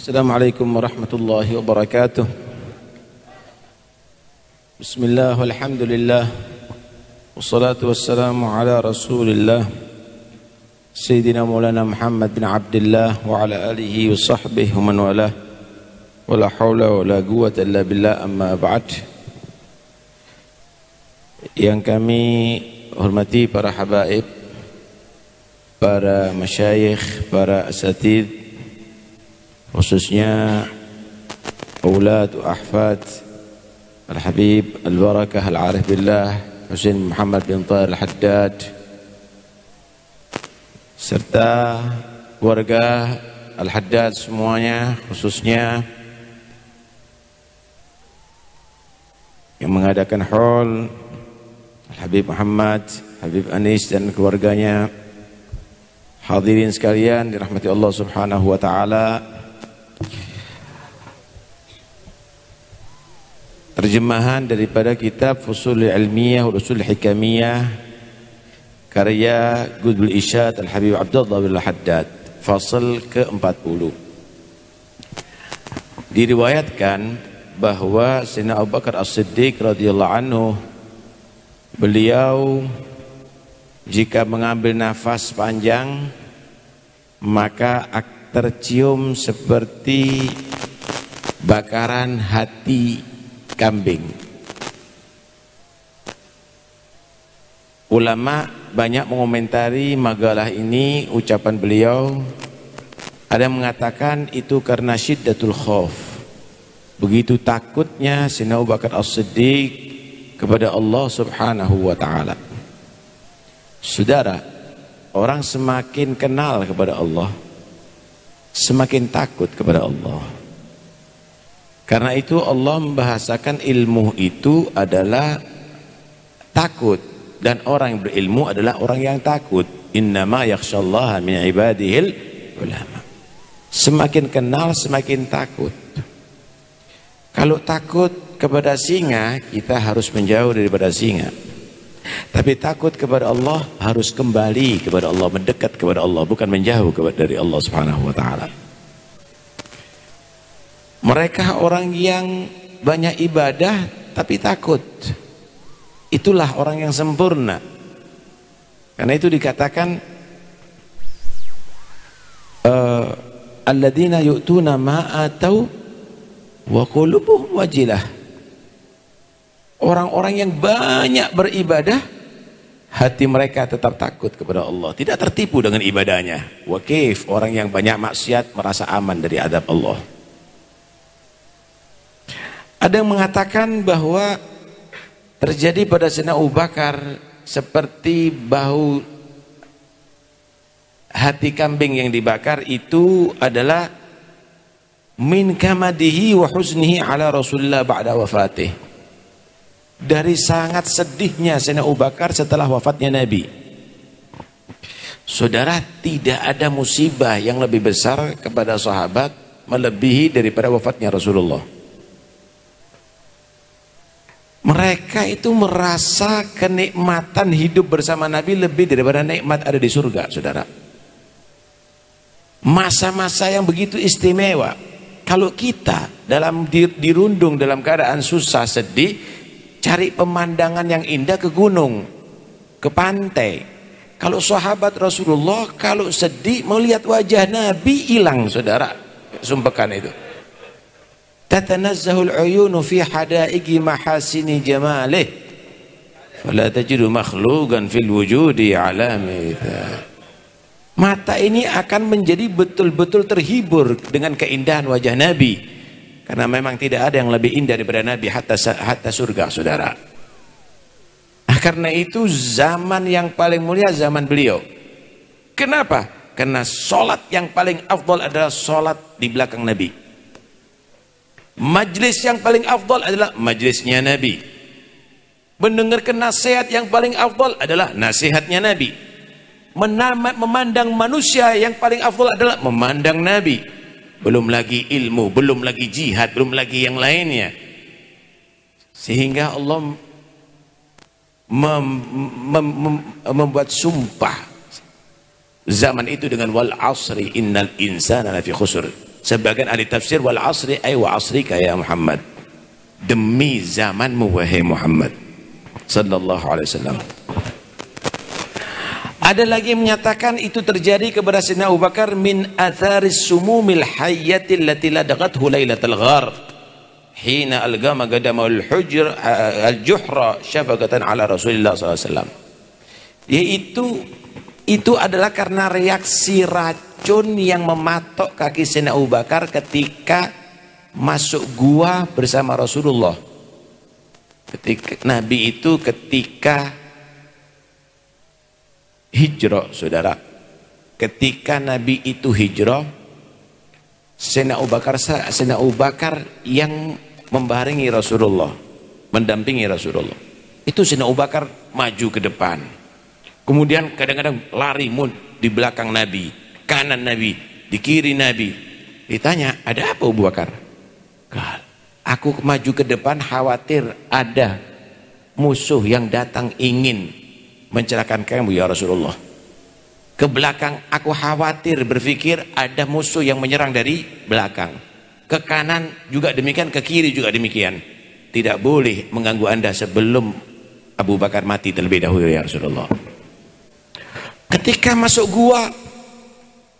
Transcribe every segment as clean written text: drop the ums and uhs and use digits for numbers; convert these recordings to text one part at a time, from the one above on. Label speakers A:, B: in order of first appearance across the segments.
A: Assalamualaikum warahmatullahi wabarakatuh. Bismillah walhamdulillah wassalatu wassalamu ala rasulillah Sayyidina Maulana Muhammad bin Abdullah wa ala alihi wa sahbihi wa man walah wa la hawla wa la quwwata illa billah, amma ba'd. Yang kami hormati para habaib, para masyayikh, para asatidz, khususnya aulad wa ahfad Al-Habib Al-Barakah Al-Arif Billah Husain Muhammad bin Tahir Al-Haddad, serta keluarga Al-Haddad semuanya, khususnya yang mengadakan haul Al-Habib Muhammad, Habib Anis dan keluarganya. Hadirin sekalian dirahmati Allah Subhanahu wa taala. Terjemahan daripada kitab Fusul Ilmiyah wa Usul Hikamiyah karya Qutbul Irsyad Al-Habib Abdullah bin Al-Haddad, fasal ke-40. Diriwayatkan bahwa Sayyidina Abu Bakar As-Siddiq radhiyallahu anhu, beliau jika mengambil nafas panjang maka tercium seperti bakaran hati kambing. Ulama banyak mengomentari makalah ini, ucapan beliau. Ada yang mengatakan itu karena syiddatul khauf, begitu takutnya Sayyidina Abu Bakar As-Siddiq kepada Allah Subhanahu wa taala. Saudara, orang semakin kenal kepada Allah, semakin takut kepada Allah. Karena itu Allah membahasakan ilmu itu adalah takut, dan orang yang berilmu adalah orang yang takut. Innama yakhsyallaha min ibadihil ulama. Semakin kenal semakin takut. Kalau takut kepada singa, kita harus menjauh daripada singa. Tapi takut kepada Allah harus kembali kepada Allah, mendekat kepada Allah, bukan menjauh dari Allah Subhanahu wa taala. Mereka orang yang banyak ibadah tapi takut, itulah orang yang sempurna. Karena itu dikatakan alladzina yu'tuna ma atau wa qulubuhum wajilah. Orang-orang yang banyak beribadah, hati mereka tetap takut kepada Allah, tidak tertipu dengan ibadahnya. Wa kaif, orang yang banyak maksiat merasa aman dari adab Allah. Ada yang mengatakan bahwa terjadi pada Sayyidina Abu Bakar seperti bau hati kambing yang dibakar, itu adalah min kamadihi wa huznihi ala Rasulullah ba'da wafatih. Dari sangat sedihnya Sayyidina Abu Bakar setelah wafatnya Nabi. Saudara, tidak ada musibah yang lebih besar kepada sahabat melebihi daripada wafatnya Rasulullah. Mereka itu merasa kenikmatan hidup bersama Nabi lebih daripada nikmat ada di surga, saudara. Masa-masa yang begitu istimewa. Kalau kita dalam dirundung dalam keadaan susah, sedih, cari pemandangan yang indah ke gunung, ke pantai. Kalau sahabat Rasulullah kalau sedih melihat wajah Nabi, hilang, saudara, sumpekan itu. Tatanazzahul uyunu fi hadaigi mahasini jamalih fala tajidu makhluqan fil wujudi alamita. Mata ini akan menjadi betul-betul terhibur dengan keindahan wajah Nabi, karena memang tidak ada yang lebih indah daripada Nabi hatta surga, saudara. Karena itu zaman yang paling mulia zaman beliau. Kenapa? Karena sholat yang paling afdal adalah sholat di belakang Nabi. Majlis yang paling afdal adalah majlisnya Nabi. Mendengarkan nasihat yang paling afdal adalah nasihatnya Nabi. Memandang manusia yang paling afdal adalah memandang Nabi. Belum lagi ilmu, belum lagi jihad, belum lagi yang lainnya. Sehingga Allah membuat sumpah zaman itu dengan wal asri innal insana lafi khusr. Sebagian ahli tafsir wal asri ay wa asrika ya Muhammad, demi zamanmu wahai Muhammad sallallahu alaihi wasallam. Ada lagi yang menyatakan itu terjadi kepada Sayyidina Abu Bakar min atharis sumumil hayyati allati ladaghathu lailatul ghar hina algama qadamul hujr al-juhra syafaqatan ala Rasulillah sallallahu alaihi wasallam. Yaitu itu adalah karena reaksi racun yang mematok kaki Sayyidina Abu Bakar ketika masuk gua bersama Rasulullah. Ketika Nabi itu ketika hijrah, saudara, ketika Nabi itu hijrah, Sayyidina Abu Bakar yang membaringi Rasulullah, mendampingi Rasulullah. Itu Sayyidina Abu Bakar maju ke depan, kemudian kadang-kadang lari di belakang Nabi, kanan Nabi, di kiri Nabi. Ditanya, ada apa Abu Bakar? Aku maju ke depan khawatir ada musuh yang datang ingin mencelakakan kamu ya Rasulullah. Ke belakang aku khawatir, berpikir ada musuh yang menyerang dari belakang. Ke kanan juga demikian, ke kiri juga demikian. Tidak boleh mengganggu Anda sebelum Abu Bakar mati terlebih dahulu ya Rasulullah. Ketika masuk gua,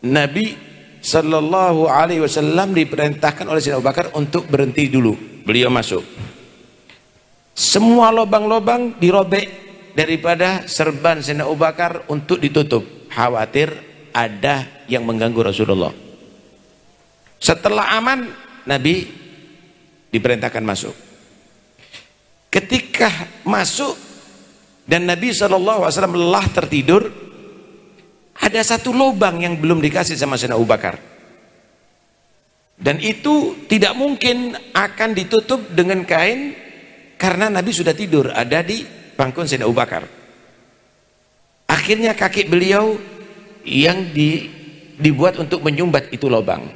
A: Nabi sallallahu alaihi wasallam diperintahkan oleh Sayyidina Abu Bakar untuk berhenti dulu. Beliau masuk. Semua lubang-lubang dirobek daripada serban Sayyidina Abu Bakar untuk ditutup, khawatir ada yang mengganggu Rasulullah. Setelah aman, Nabi diperintahkan masuk. Ketika masuk dan Nabi SAW lelah tertidur, ada satu lubang yang belum dikasih sama Sayyidina Abu Bakar, dan itu tidak mungkin akan ditutup dengan kain karena Nabi sudah tidur ada di pangkuan Sayyidina Abu Bakar. Akhirnya kaki beliau yang dibuat untuk menyumbat itu lubang.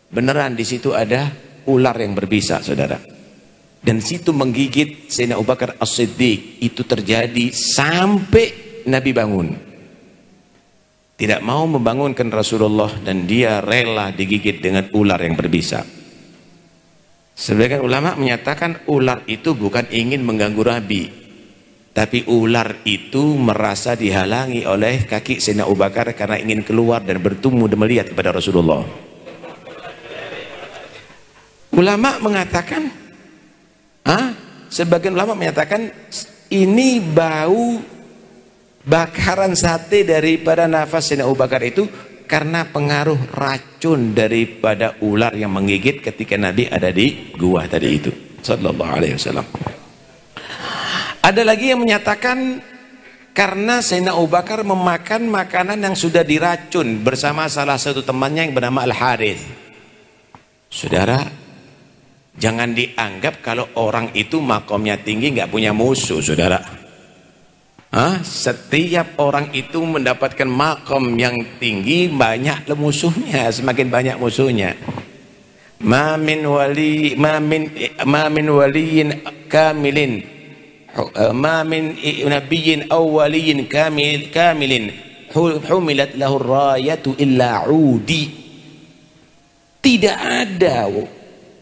A: Beneran di situ ada ular yang berbisa, saudara. Dan situ menggigit Sayyidina Abu Bakar As-Siddiq. Itu terjadi sampai Nabi bangun. Tidak mau membangunkan Rasulullah dan dia rela digigit dengan ular yang berbisa. Sebagian ulama menyatakan ular itu bukan ingin mengganggu Nabi, tapi ular itu merasa dihalangi oleh kaki Sayyidina Abu Bakar karena ingin keluar dan bertemu dan melihat kepada Rasulullah. Ulama mengatakan, sebagian ulama menyatakan ini bau bakaran sate daripada nafas Sayyidina Abu Bakar itu karena pengaruh racun daripada ular yang menggigit ketika Nabi ada di gua tadi itu sallallahu alaihi wasallam. Ada lagi yang menyatakan karena Sayyidina Abu Bakar memakan makanan yang sudah diracun bersama salah satu temannya yang bernama Al-Harith. Saudara, jangan dianggap kalau orang itu makomnya tinggi nggak punya musuh, saudara. Setiap orang itu mendapatkan makom yang tinggi banyak musuhnya, semakin banyak musuhnya. Ma min waliyin kamilin, ma min nabiyyin aw waliyin kamilin humilat lahu rayatu illa udi. Tidak ada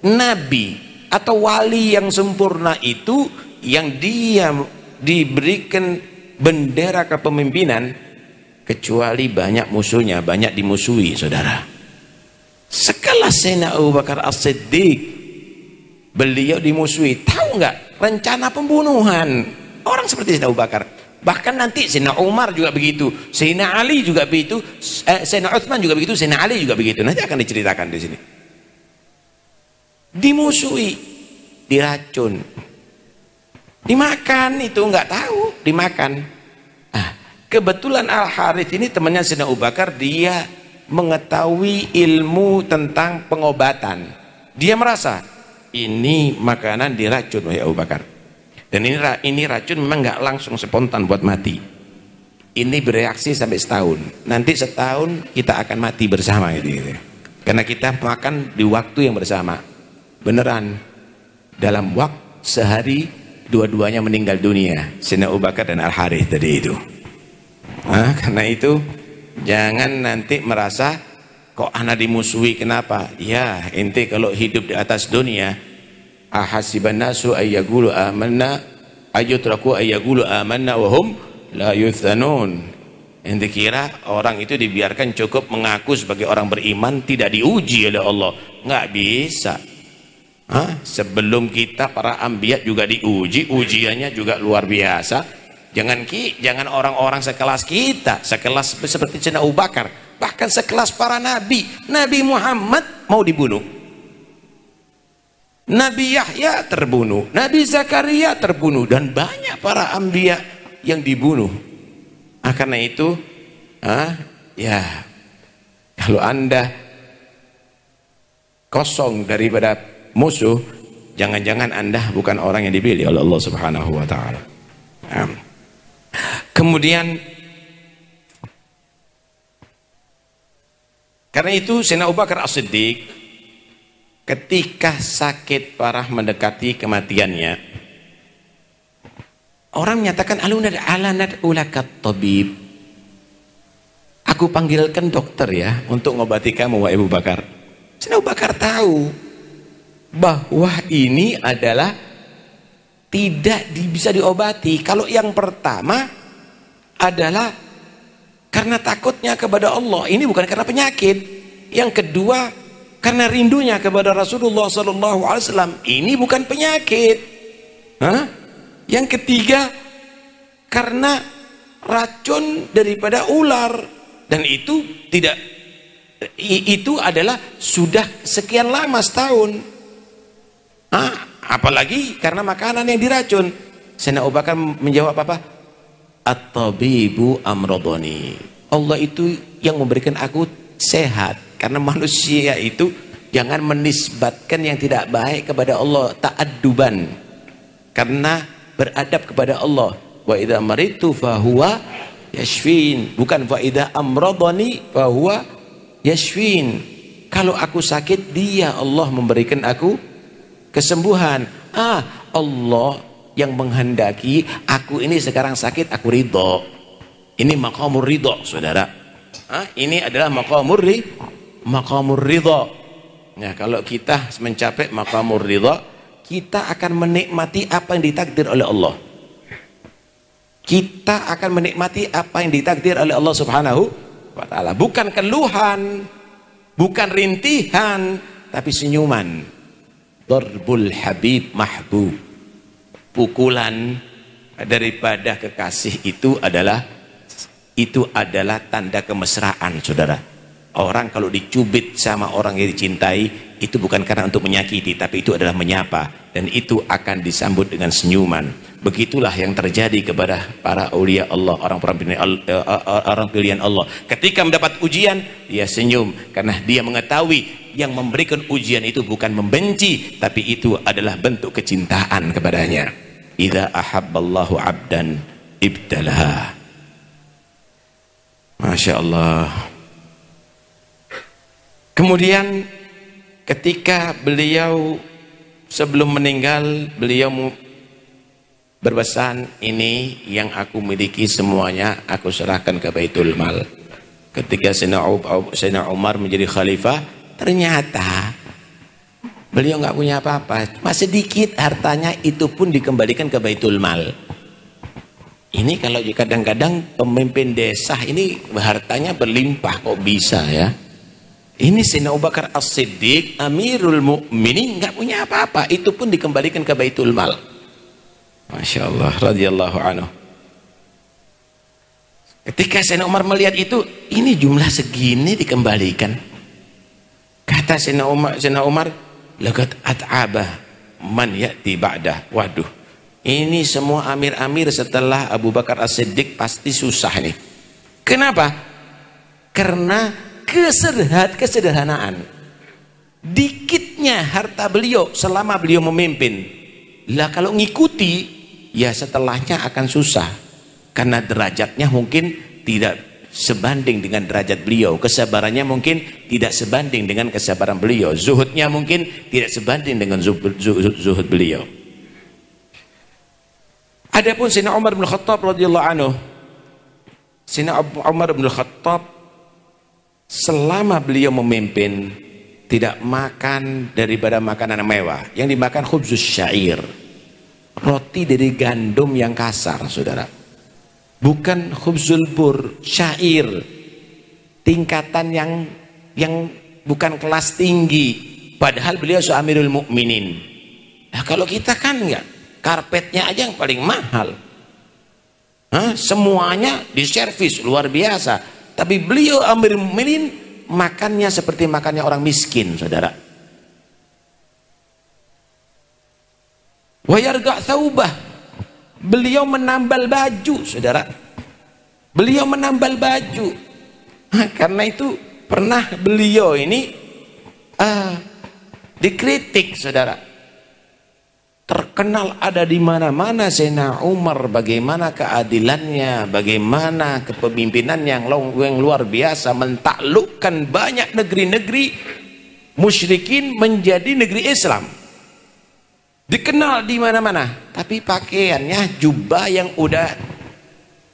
A: nabi atau wali yang sempurna itu yang dia diberikan bendera kepemimpinan kecuali banyak musuhnya, banyak dimusuhi, saudara. Sekelas Sayyidina Abu Bakar As-Siddiq, beliau dimusuhi. Tahu nggak rencana pembunuhan orang seperti Sayyidina Abu Bakar? Bahkan nanti Sayyidina Umar juga begitu, Sayyidina Ali juga begitu, Sayyidina Utsman juga begitu, Sayyidina Ali juga begitu. Nanti akan diceritakan di sini. Dimusuhi, diracun, dimakan, itu nggak tahu dimakan. Kebetulan Al-Harith ini temannya Sayyidina Abu Bakar, dia mengetahui ilmu tentang pengobatan. Dia merasa ini makanan diracun oleh Abu Bakar, dan ini racun memang nggak langsung spontan buat mati. Ini bereaksi sampai setahun. Nanti setahun kita akan mati bersama gitu. Karena kita makan di waktu yang bersama. Beneran dalam waktu sehari dua-duanya meninggal dunia, Sayyidina Abu Bakar dan Al-Harith tadi itu. Karena itu jangan nanti merasa kok ana dimusuhi, kenapa? Ya, ente kalau hidup di atas dunia, ahasiban nasu ayyaqulu amanna ayutraku ayyaqulu amanna wa hum la yuftanun. Ente kira orang itu dibiarkan cukup mengaku sebagai orang beriman, tidak diuji oleh Allah? Nggak bisa. Sebelum kita para anbiya juga diuji, ujiannya juga luar biasa. Jangan orang-orang sekelas kita, sekelas seperti Sayyidina Abu Bakar, bahkan sekelas para nabi. Nabi Muhammad mau dibunuh, Nabi Yahya terbunuh, Nabi Zakaria terbunuh, dan banyak para anbiya yang dibunuh. Karena itu ya, kalau Anda kosong daripada musuh, jangan-jangan Anda bukan orang yang dipilih oleh Allah Subhanahu wa taala. Kemudian karena itu Sayyidina Abu Bakar As-Siddiq ketika sakit parah mendekati kematiannya, orang menyatakan alanat ulakat tabib, aku panggilkan dokter ya untuk ngobati kamu wahai Abu Bakar. Sayyidina Abu Bakar tahu bahwa ini adalah tidak bisa diobati. Kalau yang pertama adalah karena takutnya kepada Allah, ini bukan karena penyakit. Yang kedua karena rindunya kepada Rasulullah SAW, ini bukan penyakit. Yang ketiga karena racun daripada ular, dan itu adalah sudah sekian lama, setahun. Apalagi karena makanan yang diracun. Sayyidina Abu Bakar menjawab apa? At-tabibu amradoni. Allah itu yang memberikan aku sehat. Karena manusia itu jangan menisbatkan yang tidak baik kepada Allah ta'adduban, karena beradab kepada Allah. Wa idza maritu fahuwa yashfin, bukan wa idza amradani fahuwa yashfin. Kalau aku sakit, dia Allah memberikan aku kesembuhan. Allah yang menghendaki aku ini sekarang sakit, aku ridho. Ini maqamur ridho, saudara. Ini adalah maqamur ridho. Nah, kalau kita mencapai maqamur ridho, kita akan menikmati apa yang ditakdir oleh Allah. Kita akan menikmati apa yang ditakdir oleh Allah Subhanahu wa ta'ala. Bukan keluhan, bukan rintihan, tapi senyuman. Darbul habib mahbub, pukulan daripada kekasih itu adalah tanda kemesraan, saudara. Orang kalau dicubit sama orang yang dicintai, itu bukan karena untuk menyakiti, tapi itu adalah menyapa, dan itu akan disambut dengan senyuman. Begitulah yang terjadi kepada para aulia Allah, orang pilihan Allah. Ketika mendapat ujian, dia senyum karena dia mengetahui yang memberikan ujian itu bukan membenci, tapi itu adalah bentuk kecintaan kepadanya. Idza ahabballahu 'abdan ibtalah. Masya Allah. Kemudian ketika beliau sebelum meninggal, beliau berpesan, ini yang aku miliki semuanya aku serahkan ke Baitul Mal. Ketika Sayyidina Umar menjadi khalifah, ternyata beliau nggak punya apa-apa, cuma sedikit hartanya, itu pun dikembalikan ke Baitul Mal. Ini kalau kadang-kadang pemimpin desa ini hartanya berlimpah, kok bisa ya? Ini Sayyidina Abu Bakar As-Siddiq Amirul Mukminin nggak punya apa-apa, itu pun dikembalikan ke Baitul Mal. Masya Allah, radhiyallahu anhu. Ketika Sayyidina Umar melihat itu, ini jumlah segini dikembalikan. Kata Sayyidina Umar, laqad at'aba man ya'ti ba'dah. Waduh, ini semua amir-amir setelah Abu Bakar As-Siddiq pasti susah nih. Kenapa? Karena kesederhanaan. Dikitnya harta beliau selama beliau memimpin. Lah kalau ngikuti, ya setelahnya akan susah. Karena derajatnya mungkin tidak sebanding dengan derajat beliau. Kesabarannya mungkin tidak sebanding dengan kesabaran beliau. Zuhudnya mungkin tidak sebanding dengan zuhud beliau. Adapun Sayyidina Umar bin Khattab radhiyallahu anhu, Sayyidina Umar bin Khattab selama beliau memimpin tidak makan daripada makanan mewah. Yang dimakan khubzus syair, roti dari gandum yang kasar, saudara. Bukan khubzul bur, syair, tingkatan yang bukan kelas tinggi. Padahal beliau Amirul Mukminin. Nah, kalau kita kan enggak, karpetnya aja yang paling mahal. Semuanya diservis luar biasa. Tapi beliau Amirul Mukminin makannya seperti makannya orang miskin, saudara. Wa yarga' thawbah, beliau menambal baju, saudara. Beliau menambal baju. Karena itu pernah beliau ini dikritik, saudara. Terkenal ada di mana-mana Sayyidina Umar, bagaimana keadilannya, bagaimana kepemimpinan yang luar biasa, mentaklukkan banyak negeri-negeri musyrikin menjadi negeri Islam. Dikenal di mana-mana, tapi pakaiannya jubah yang udah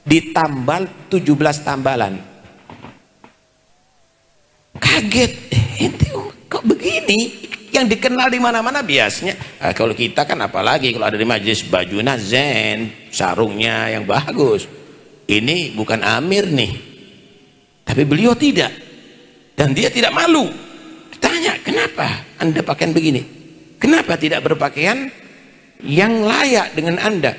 A: ditambal 17 tambalan. Kaget, kok begini? Yang dikenal di mana-mana biasanya. Kalau kita kan apalagi kalau ada di majelis bajunya zen, sarungnya yang bagus. Ini bukan amir nih. Tapi beliau tidak. Dan dia tidak malu. Ditanya, kenapa Anda pakaian begini? Kenapa tidak berpakaian yang layak dengan Anda?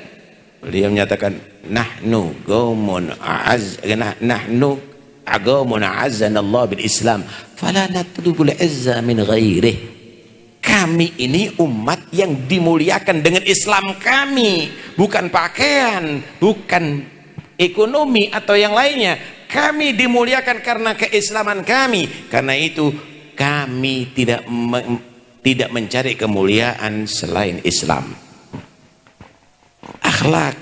A: Beliau menyatakan, nahnu qaumun a'azzanallahu bil Islam, fala natlubul izza min ghairihi. Kami ini umat yang dimuliakan dengan Islam kami, bukan pakaian, bukan ekonomi atau yang lainnya. Kami dimuliakan karena keislaman kami. Karena itu kami tidak mencari kemuliaan selain Islam. Akhlak,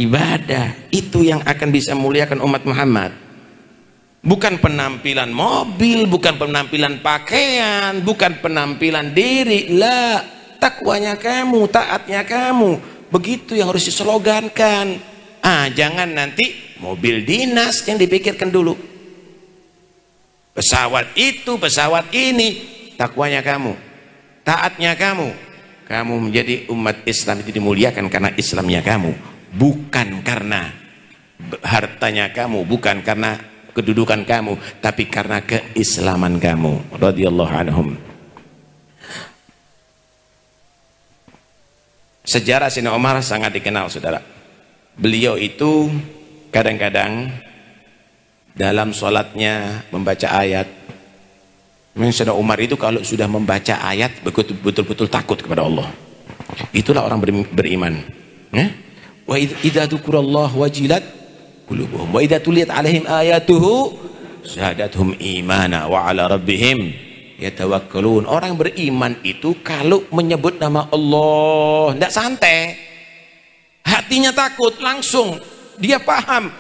A: ibadah, itu yang akan bisa muliakan umat Muhammad. Bukan penampilan mobil, bukan penampilan pakaian, bukan penampilan diri. La, takwanya kamu, taatnya kamu. Begitu yang harus dislogankan. Jangan nanti mobil dinas yang dipikirkan dulu. Pesawat itu, pesawat ini, takwanya kamu, taatnya kamu. Kamu menjadi umat Islam itu dimuliakan karena Islamnya kamu, bukan karena hartanya kamu, bukan karena kedudukan kamu, tapi karena keislaman kamu. Radhiyallahu anhum. Sejarah Sayyidina Umar sangat dikenal, saudara. Beliau itu kadang-kadang dalam sholatnya membaca ayat. Sayyidina Umar itu kalau sudah membaca ayat betul-betul takut kepada Allah. Itulah orang beriman. Wa idza dzikrallahu wajilat qulubuhum wa idza tuliyat alaihim ayatuhu zadatuhum imana wa ala rabbihim yatawakkalun. Orang beriman itu kalau menyebut nama Allah tidak santai, hatinya takut, langsung dia paham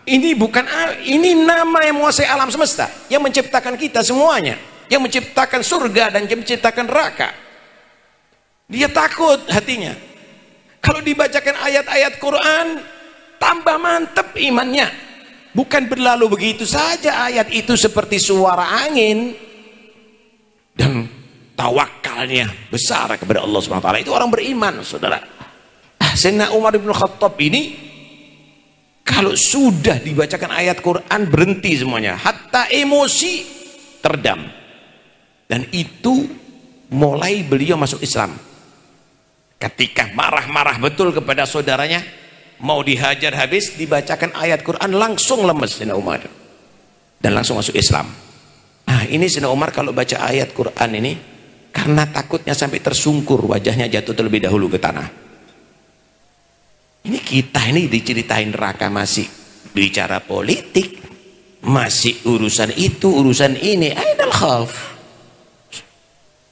A: ini bukan, ini nama yang menguasai alam semesta, yang menciptakan kita semuanya, yang menciptakan surga dan yang menciptakan neraka. Dia takut hatinya. Kalau dibacakan ayat-ayat Quran tambah mantap imannya. Bukan berlalu begitu saja ayat itu seperti suara angin. Dan tawakalnya besar kepada Allah SWT. Itu orang beriman, saudara. Sayyidina Umar bin Khattab ini kalau sudah dibacakan ayat Quran berhenti semuanya, hatta emosi teredam. Dan itu mulai beliau masuk Islam. Ketika marah-marah betul kepada saudaranya, mau dihajar habis, dibacakan ayat Quran langsung lemes Sayyidina Umar dan langsung masuk Islam. Ini Sayyidina Umar kalau baca ayat Quran ini karena takutnya sampai tersungkur, wajahnya jatuh terlebih dahulu ke tanah. Ini kita ini diceritain neraka, masih bicara politik, masih urusan itu urusan ini. Ainal khauf.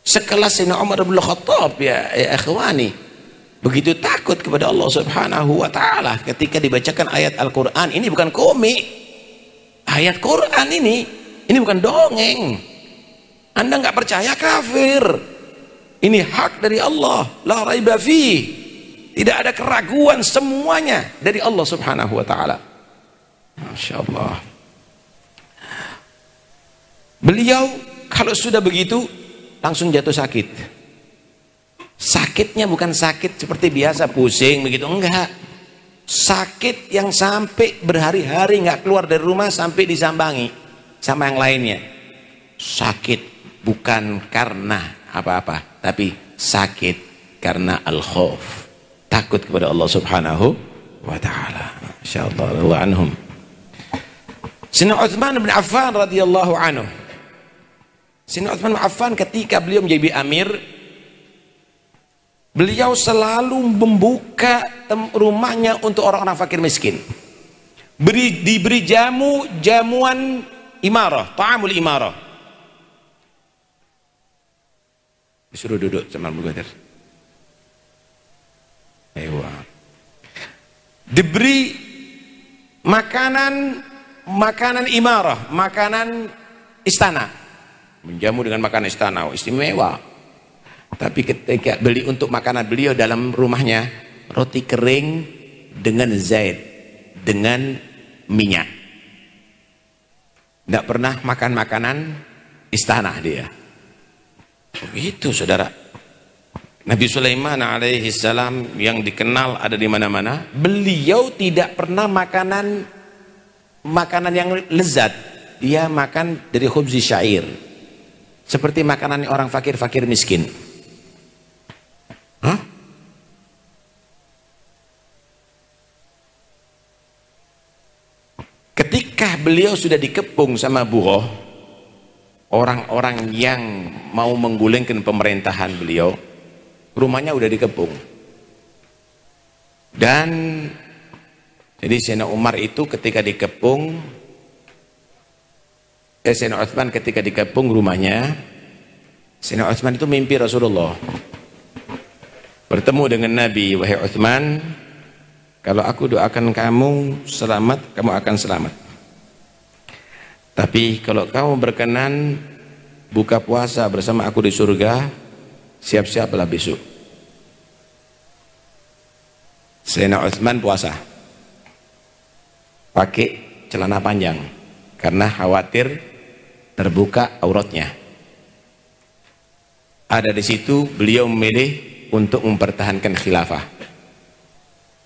A: Sekelas Sayyidina Umar bin Khattab ya ikhwani, begitu takut kepada Allah Subhanahu wa ta'ala ketika dibacakan ayat Al-Quran. Ini bukan komik, ayat Quran ini bukan dongeng. Anda nggak percaya, kafir. Ini hak dari Allah, la raiba fi, tidak ada keraguan, semuanya dari Allah Subhanahu wa ta'ala. Masya Allah. Beliau kalau sudah begitu langsung jatuh sakit. Sakitnya bukan sakit seperti biasa pusing begitu, enggak. Sakit yang sampai berhari-hari nggak keluar dari rumah sampai disambangi sama yang lainnya. Sakit bukan karena apa-apa, tapi sakit karena al-khauf, takut kepada Allah Subhanahu wa taala. Insyaallah radhiyallahu anhum. Sayyidina Utsman bin Affan radhiyallahu anhu. Sayyidina Utsman bin Affan ketika beliau menjadi amir, beliau selalu membuka rumahnya untuk orang-orang fakir miskin. Diberi jamuan imarah, ta'amul imarah. Disuruh duduk sama Abu Qadir. Diberi makanan imarah, makanan istana. Menjamu dengan makanan istana, istimewa. Tapi ketika beli untuk makanan beliau dalam rumahnya, roti kering dengan zait, dengan minyak. Tidak pernah makan makanan istana dia. Begitu saudara. Nabi Sulaiman alaihi salam yang dikenal ada di mana-mana, beliau tidak pernah makanan yang lezat. Dia makan dari khubzi syair. Seperti makanan orang fakir miskin. Hah? Ketika beliau sudah dikepung sama buroh, orang-orang yang mau menggulingkan pemerintahan beliau, rumahnya udah dikepung. Dan jadi Sayyidina Umar itu ketika dikepung, Sayyidina Utsman ketika dikepung rumahnya, Sayyidina Utsman itu mimpi Rasulullah. Bertemu dengan Nabi, wahai Utsman, kalau aku doakan kamu selamat, kamu akan selamat. Tapi kalau kamu berkenan buka puasa bersama aku di surga, siap-siaplah besok. Sayyidina Utsman puasa, pakai celana panjang karena khawatir terbuka auratnya. Ada di situ beliau memilih untuk mempertahankan khilafah.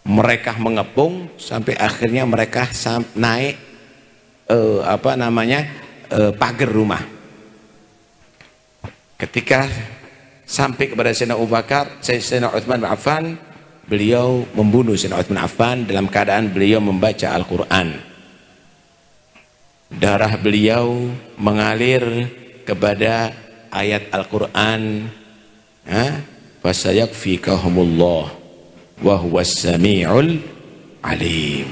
A: Mereka mengepung sampai akhirnya mereka naik pagar rumah. Ketika sampai kepada Sayyidina Abu Bakar, Sayyidina Utsman bin Affan, beliau membunuh Sayyidina Utsman bin Affan dalam keadaan beliau membaca Al-Quran. Darah beliau mengalir kepada ayat Al-Quran, fasayakfikahumullah wa huwas sami'ul alim.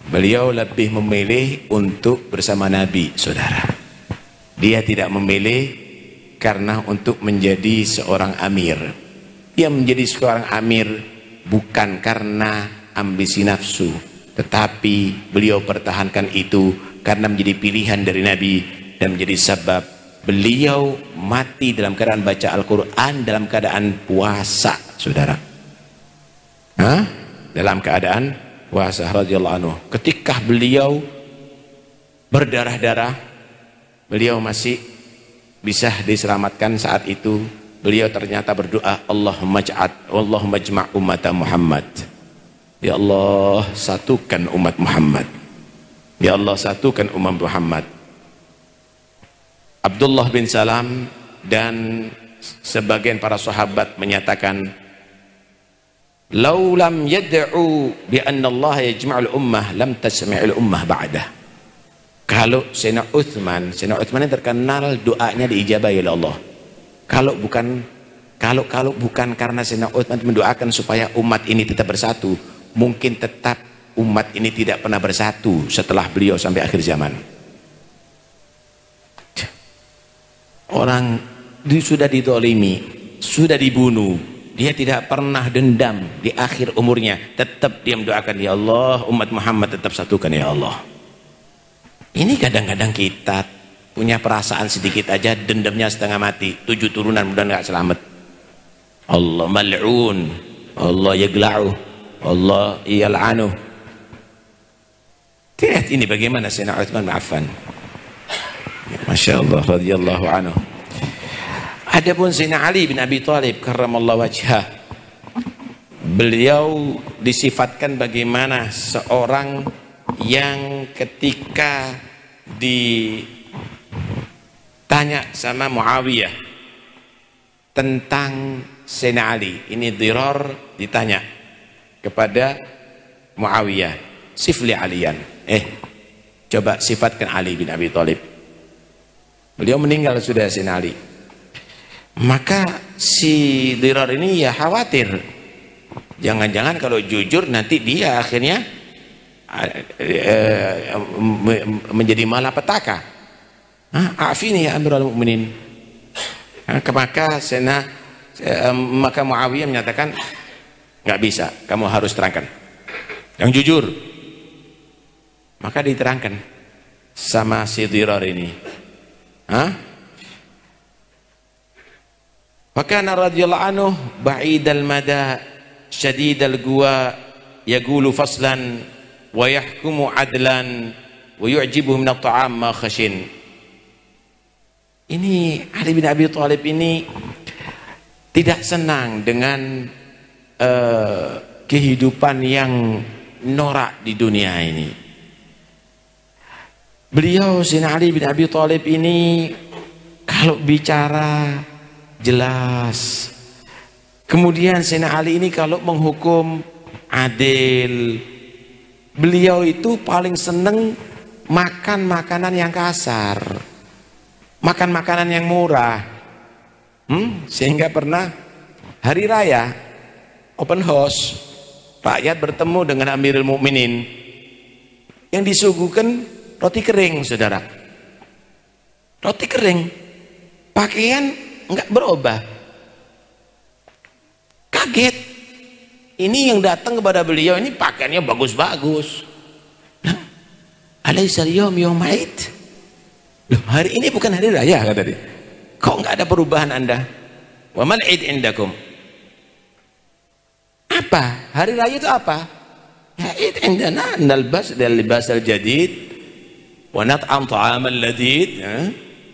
A: Beliau lebih memilih untuk bersama Nabi, saudara. Dia tidak memilih karena untuk menjadi seorang amir. Dia menjadi seorang amir bukan karena ambisi nafsu, tetapi beliau pertahankan itu karena menjadi pilihan dari Nabi dan menjadi sebab beliau mati dalam keadaan baca Al-Quran, dalam keadaan puasa, saudara. Dalam keadaan puasa radhiyallahu anhu. Ketika beliau berdarah-darah, beliau masih bisa diselamatkan saat itu. Beliau ternyata berdoa, Allahumma jma' ummata Muhammad. Ya Allah, satukan umat Muhammad. Ya Allah, satukan umat Muhammad. Abdullah bin Salam dan sebagian para sahabat menyatakan, "Lau lam yad'u bi anna Allah yajma'ul ummah lam tasmi'ul ummah ba'dah." Kalau Sayyidina Utsman ini terkenal doanya diijabahi oleh Allah. Kalau bukan karena Sayyidina Utsman mendoakan supaya umat ini tetap bersatu, mungkin tetap umat ini tidak pernah bersatu setelah beliau sampai akhir zaman. Orang sudah dizalimi, sudah dibunuh, dia tidak pernah dendam di akhir umurnya, tetap dia mendoakan, ya Allah, umat Muhammad tetap satukan ya Allah. Ini kadang-kadang kita punya perasaan sedikit aja, dendamnya setengah mati, 7 turunan mudah nggak selamat. Allah mal'un, Allah yagla'u, Allah yal'anu. Lihat ini bagaimana Sayyidina Utsman bin Affan. Masya Allah radhiyallahu anhu. Adapun Sayyidina Ali bin Abi Thalib karramallahu wajhah, beliau disifatkan bagaimana seorang yang ketika ditanya sama Muawiyah tentang Sayyidina Ali, ini Dirar ditanya kepada Muawiyah, sifli Aliyan, coba sifatkan Ali bin Abi Thalib. Beliau meninggal sudah Sayyidina Ali. Maka si Dirar ini ya khawatir, jangan-jangan kalau jujur nanti dia akhirnya menjadi malapetaka. Afini ya Amirul Mukminin. Maka Muawiyah menyatakan, nggak bisa, kamu harus terangkan yang jujur. Maka diterangkan sama si Dirar ini. Fakana radhiyallahu anhu ba'idal mada syadidal guwa yaqulu faslan wa yahkumu adlan wa yu'jibuhu min at-ta'am ma khashin. Ini Ali bin Abi Thalib ini tidak senang dengan kehidupan yang norak di dunia ini. Beliau Sayyidina Ali bin Abi Thalib ini kalau bicara jelas. Kemudian Sayyidina Ali ini kalau menghukum adil. Beliau itu paling seneng makan makanan yang kasar, makan makanan yang murah. Sehingga pernah hari raya open house, rakyat bertemu dengan Amirul Mukminin, yang disuguhkan roti kering, saudara. Roti kering, pakaian enggak berubah. Kaget. Ini yang datang kepada beliau ini pakaiannya bagus-bagus. Nah, alaisa al-yawm yawm 'id? Loh, hari ini bukan hari raya kata dia. Kok enggak ada perubahan Anda? Wa mal 'id indakum? Apa? Hari raya itu apa? Ya, 'id indana nalbas al-libas al-jadid wa nat'am ta'amal ladid.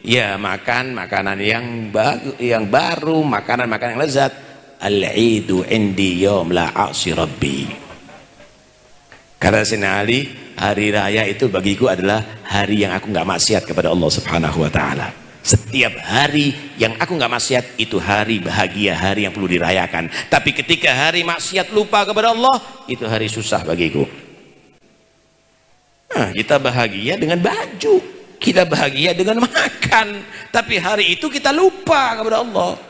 A: Ya, makan makanan yang baru, makanan yang lezat. Al-'idu indi yawm la a'si rabbi. Kata Sayyidina Ali, hari raya itu bagiku adalah hari yang aku nggak maksiat kepada Allah Subhanahu wa taala. Setiap hari yang aku nggak maksiat itu hari bahagia, hari yang perlu dirayakan. Tapi ketika hari maksiat lupa kepada Allah, itu hari susah bagiku. Nah, kita bahagia dengan baju, kita bahagia dengan makan, tapi hari itu kita lupa kepada Allah.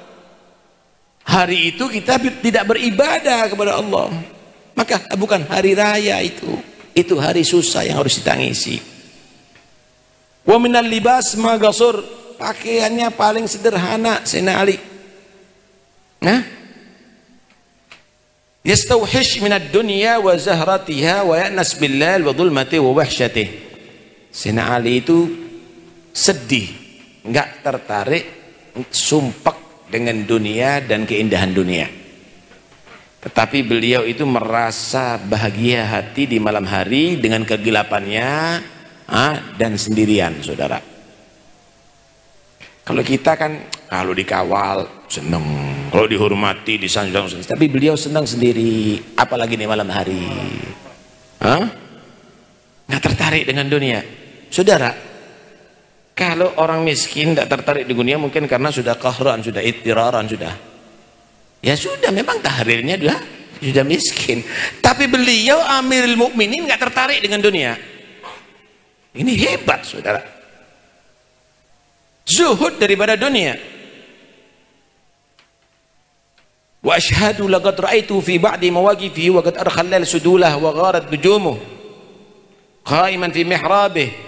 A: Hari itu kita tidak beribadah kepada Allah. Maka bukan hari raya itu hari susah yang harus ditangisi. Wa minal libas ma qasur, pakaiannya paling sederhana Sayyidina Ali. Yastauhish minad dunya wa zahratiha wa ya'nas billail wa dhulmati wa wahsyatih. Sayyidina Ali itu sedih, enggak tertarik, sumpek dengan dunia dan keindahan dunia. Tetapi beliau itu merasa bahagia hati di malam hari dengan kegelapannya dan sendirian, saudara. Kalau kita kan kalau dikawal senang, kalau dihormati disanjung, tapi beliau senang sendiri, apalagi di malam hari. Nggak tertarik dengan dunia, saudara. Kalau orang miskin tidak tertarik di dunia mungkin karena sudah qahran, sudah ittiraran, sudah. Ya sudah, memang tahrirnya sudah miskin. Tapi beliau Amirul Mukminin nggak tertarik dengan dunia. Ini hebat, saudara. Zuhud daripada dunia. Wa asyhadu laqad ra'aitu fi ba'di mawaqifi wa qad arkhallal sudulah wa gharat nujumuh qaiman fi mihrabih.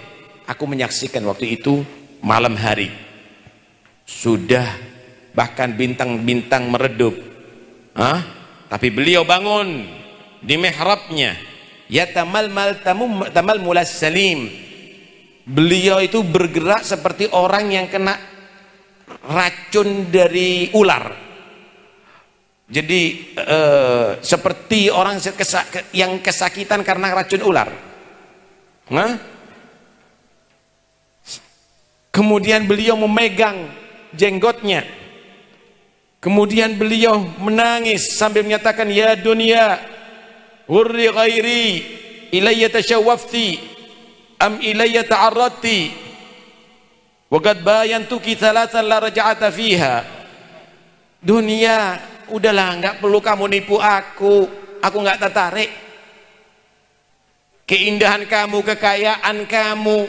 A: Aku menyaksikan waktu itu malam hari, sudah bahkan bintang-bintang meredup, tapi beliau bangun di mihrabnya, ya tamal mulas salim. Beliau itu bergerak seperti orang yang kena racun dari ular. Jadi seperti orang yang kesakitan karena racun ular. Kemudian beliau memegang jenggotnya. Kemudian beliau menangis sambil menyatakan, ya dunia, hurri ghairi, ilayya tashawwafti, am ilayya ta'arradti, wa qad bayantuki thalathan la raja'ata fiha. Dunia, udahlah, enggak perlu kamu nipu aku enggak tertarik. Keindahan kamu, kekayaan kamu,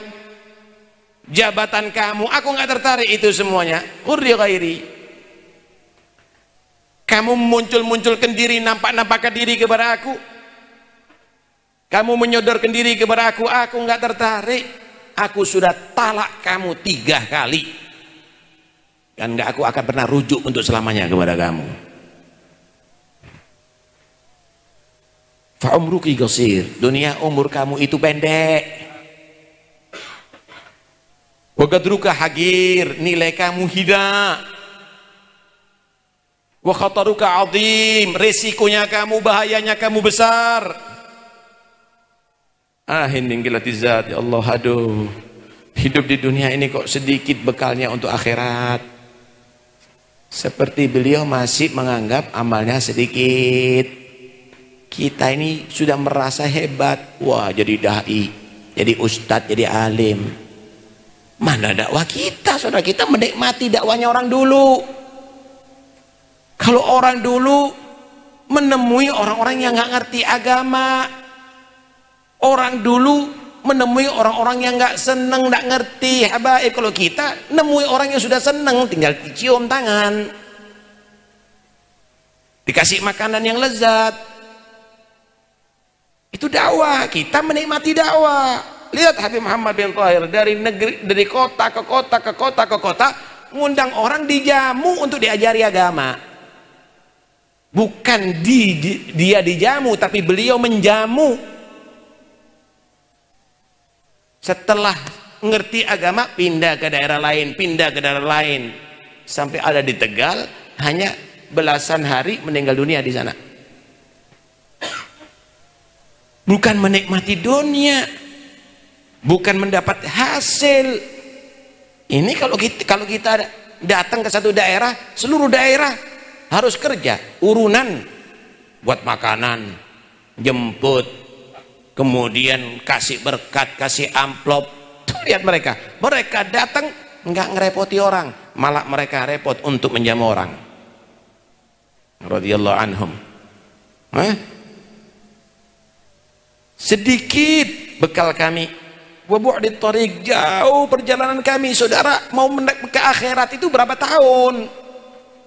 A: jabatan kamu, aku enggak tertarik itu semuanya. Hurri ghairi. Kamu muncul-munculkan diri, nampak-nampakkan diri kepada aku, kamu menyodorkan diri kepada aku enggak tertarik. Aku sudah talak kamu 3 kali, dan enggak aku akan pernah rujuk untuk selamanya kepada kamu. Fa umruki qasir, dunia umur kamu itu pendek. Wa qadruka hagir, nilai kamu hina. Wa khataruka azim, resikonya kamu, bahayanya kamu besar. Min qillatiz zat, ya Allah, aduh, hidup di dunia ini kok sedikit bekalnya untuk akhirat. Seperti beliau masih menganggap amalnya sedikit. Kita ini sudah merasa hebat, wah jadi dai, jadi ustadz, jadi alim. Mana dakwah kita? Saudara, kita menikmati dakwahnya orang dulu. Kalau orang dulu menemui orang-orang yang nggak ngerti agama, orang dulu menemui orang-orang yang nggak seneng, nggak ngerti. Habaib, kalau kita nemui orang yang sudah seneng, tinggal dicium tangan, dikasih makanan yang lezat, itu dakwah. Kita menikmati dakwah. Lihat Habib Muhammad bin Thahir dari negeri, dari kota ke kota ke kota ke kota, ngundang orang dijamu untuk diajari agama. Bukan dia dijamu, tapi beliau menjamu. Setelah ngerti agama, pindah ke daerah lain, pindah ke daerah lain, sampai ada di Tegal, hanya belasan hari meninggal dunia di sana. Bukan menikmati dunia, bukan mendapat hasil. Ini kalau kita datang ke satu daerah, seluruh daerah harus kerja, urunan buat makanan, jemput, kemudian kasih berkat, kasih amplop. Tuh, lihat mereka datang nggak ngerepoti orang, malah mereka repot untuk menjamu orang. Radhiyallahu anhum. Sedikit bekal kami, wa bu'dit thariq, jauh perjalanan kami. Saudara, mau ke akhirat itu berapa tahun?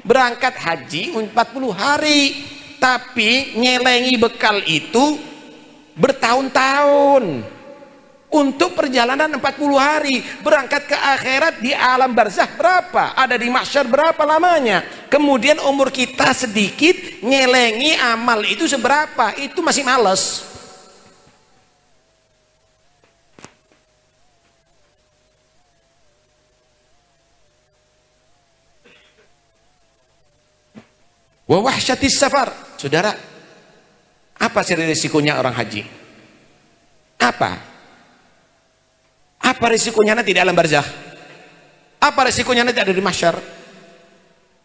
A: Berangkat haji 40 hari, tapi nyelengi bekal itu bertahun-tahun. Untuk perjalanan 40 hari, berangkat ke akhirat di alam barzakh berapa? Ada di mahsyar berapa lamanya? Kemudian umur kita sedikit, nyelengi amal itu seberapa? Itu masih males. Wa wahsyatis safar. Saudara, apa sih risikonya orang haji? Apa risikonya nanti di alam barzakh? Apa risikonya nanti ada di mahsyar?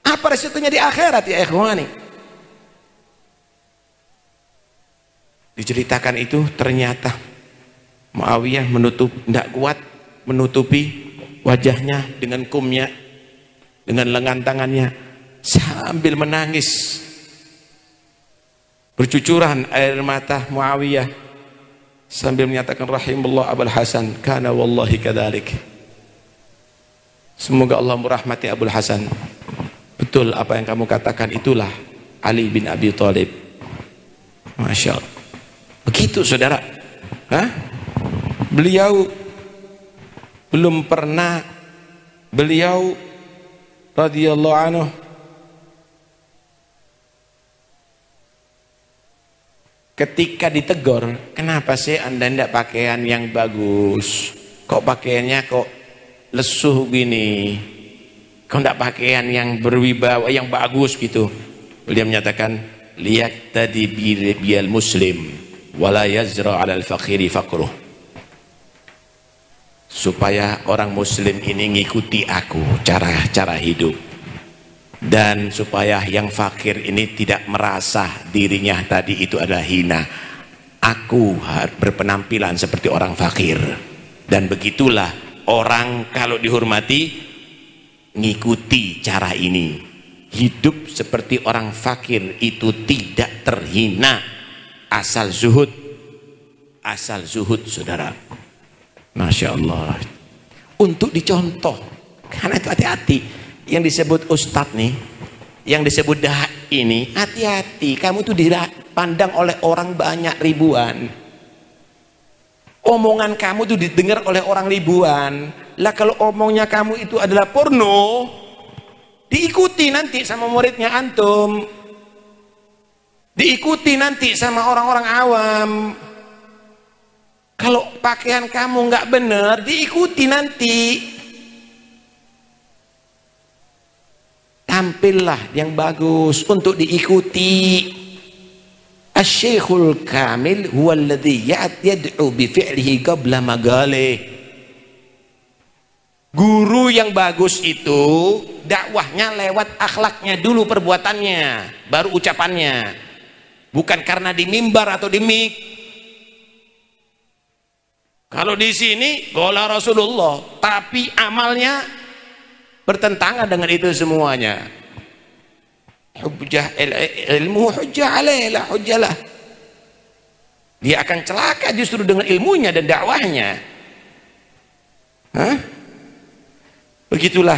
A: Apa risikonya di akhirat, ya ikhwani? Diceritakan itu, ternyata Muawiyah tidak kuat menutupi wajahnya dengan kumnya, dengan lengan tangannya, sambil menangis, bercucuran air mata Muawiyah, sambil menyatakan, rahimullah Abul Hasan, kana wallahi kadzalik. Semoga Allah merahmati Abul Hasan. Betul apa yang kamu katakan, itulah Ali bin Abi Thalib. Masya Allah. Begitu saudara. Beliau belum pernah, beliau radhiyallahu anhu ketika ditegur, kenapa sih anda tidak pakaian yang bagus, kok pakaiannya kok lesuh gini, kok tidak pakaian yang berwibawa, yang bagus gitu. Beliau menyatakan, lihat tadi bial muslim wala yazra 'alal faqiri faqruh. supaya orang muslim ini ngikuti aku cara hidup, dan supaya yang fakir ini tidak merasa dirinya tadi itu adalah hina. Aku harus berpenampilan seperti orang fakir, dan begitulah orang kalau dihormati ngikuti cara ini, hidup seperti orang fakir itu tidak terhina, asal zuhud saudara. Masya Allah, untuk dicontoh, karena itu hati-hati yang disebut ustadz nih, yang disebut dai ini, hati-hati, kamu tuh dipandang oleh orang banyak ribuan, omongan kamu tuh didengar oleh orang ribuan. Lah kalau omongnya kamu itu adalah porno, diikuti nanti sama muridnya antum, diikuti nanti sama orang-orang awam. Kalau pakaian kamu nggak benar, diikuti nanti. Tampillah yang bagus untuk diikuti. Asy-Syekhul Kamil huwa alladhi yad'u bi fi'lihi qabla magalih. Guru yang bagus itu dakwahnya lewat akhlaknya dulu, perbuatannya, baru ucapannya. Bukan karena di mimbar atau di mik. Kalau di sini qala Rasulullah, tapi amalnya bertentangan dengan itu semuanya. Hujjah ilmu hujjah alaih la hujjalah. Dia akan celaka justru dengan ilmunya dan dakwahnya. Begitulah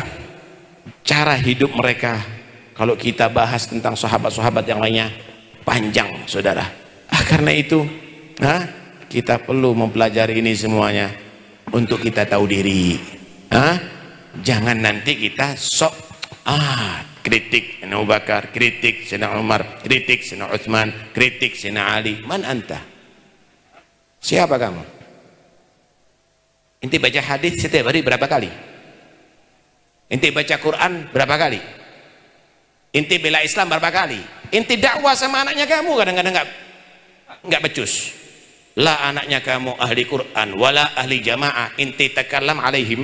A: cara hidup mereka. Kalau kita bahas tentang sahabat-sahabat yang lainnya panjang saudara. Karena itu kita perlu mempelajari ini semuanya untuk kita tahu diri. Jangan nanti kita sok kritik Abu Bakar, kritik Sayyidina Umar, kritik Sayyidina Utsman, kritik Sayyidina Ali. Man anta? Siapa kamu? Inti baca hadis setiap hari berapa kali? Inti baca Quran berapa kali? Inti bela Islam berapa kali? Inti dakwah sama anaknya kamu kadang-kadang nggak becus. La anaknya kamu ahli Quran wala ahli jamaah, inti takallam alaihim,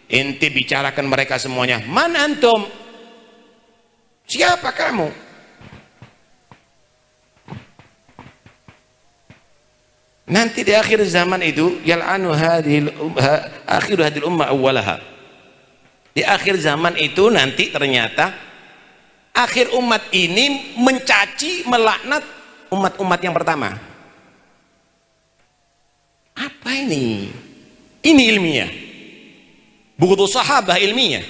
A: inti bicarakan mereka semuanya. Man antum? Siapa kamu? Nanti di akhir zaman itu yal'anu akhir hadhil ummah awwalaha. Di akhir zaman itu nanti ternyata akhir umat ini mencaci, melaknat umat-umat yang pertama. Apa ini? Ini ilmiah. Bughdu sahabah ilmiah.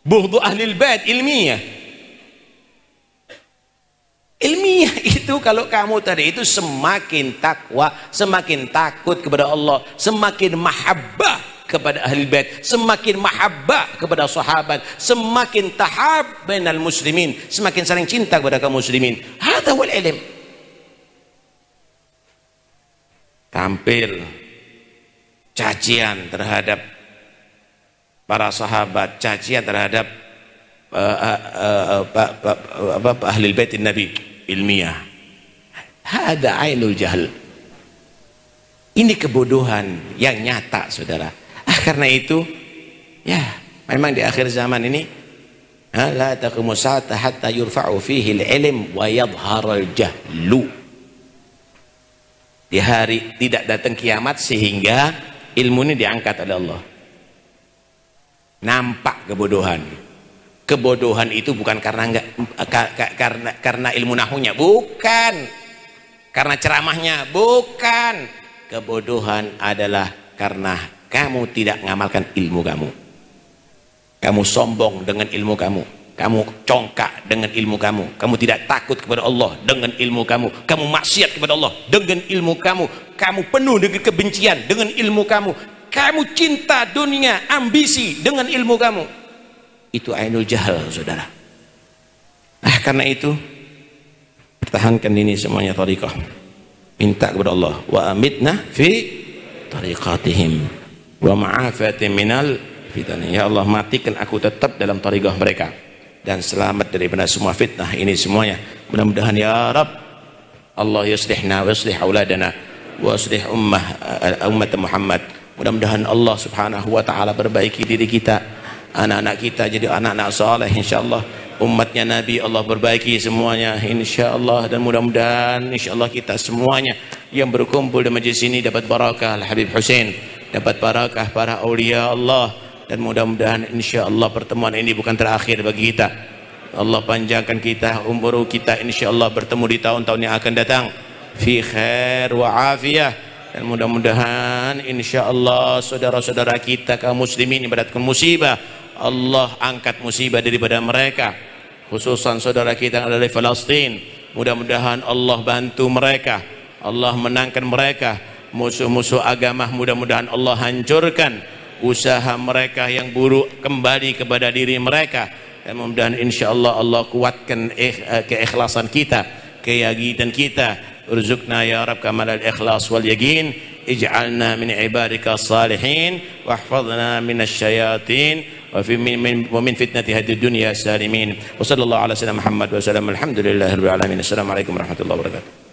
A: Bughdu ahlil bait ilmiah. Ilmiah itu kalau kamu tadi itu semakin takwa, semakin takut kepada Allah, semakin mahabbah kepada ahli bait, semakin mahabbah kepada sahabat, semakin tahab bainal muslimin, semakin saling cinta kepada kaum muslimin. Hadza wal ilm. Tampil cacian terhadap para sahabat, cacian terhadap ahli bait Nabi, ilmiah. Hada ainul jahl. Ini kebodohan yang nyata saudara. Karena itu ya memang di akhir zaman ini la taqumu sa'ata hatta yurfa'u fihi al-ilm wa yadhhara al-jahlu. Di hari tidak datang kiamat sehingga ilmu ini diangkat oleh Allah. Nampak kebodohan. Kebodohan itu bukan karena ilmu nahunya, bukan. Karena ceramahnya, bukan. Kebodohan adalah karena kamu tidak mengamalkan ilmu kamu. Kamu sombong dengan ilmu kamu. Kamu congkak dengan ilmu kamu. Kamu tidak takut kepada Allah dengan ilmu kamu. Kamu maksiat kepada Allah dengan ilmu kamu. Kamu penuh dengan kebencian dengan ilmu kamu. Kamu cinta dunia, ambisi dengan ilmu kamu. Itu ainul jahal saudara. Karena itu pertahankan ini semuanya thariqah. Minta kepada Allah wa amitna fi tariqatihim wa ma'afatin minal fitan. Ya Allah, matikan aku tetap dalam thariqah mereka dan selamat daripada semua fitnah ini semuanya. Mudah-mudahan ya Rabb Allah yuslihna wa yuslih auladana wa yuslih ummat Muhammad Mudah-mudahan Allah subhanahu wa ta'ala perbaiki diri kita, anak-anak kita jadi anak-anak saleh insyaallah. Umatnya Nabi Allah perbaiki semuanya insyaallah. Dan mudah-mudahan insyaallah kita semuanya yang berkumpul di majlis ini dapat barakah Al-Habib Hussein, dapat barakah para aulia Allah. Dan mudah-mudahan insyaallah pertemuan ini bukan terakhir bagi kita. Allah panjangkan kita umur kita insyaallah bertemu di tahun-tahun yang akan datang fi khair wa afiyah. Dan mudah-mudahan insyaallah saudara-saudara kita kaum muslimin yang mendapatkan musibah, Allah angkat musibah daripada mereka, khususan saudara kita yang ada di Palestin. Mudah-mudahan Allah bantu mereka, Allah menangkan mereka. Musuh-musuh agama mudah-mudahan Allah hancurkan usaha mereka yang buruk kembali kepada diri mereka. Dan mudah-mudahan insyaallah Allah kuatkan keikhlasan kita, keyakinan kita. Urzuqna ya Rabb kamal al-ikhlas wal yaqin, ij'alna min ibadika salihin wahfazna min asyayatin wa min fitnati hadid dunya salimin. Wa sallallahu ala sayyidina Muhammad wa sallam. Alhamdulillahirabbil alamin. Assalamualaikum warahmatullahi wabarakatuh.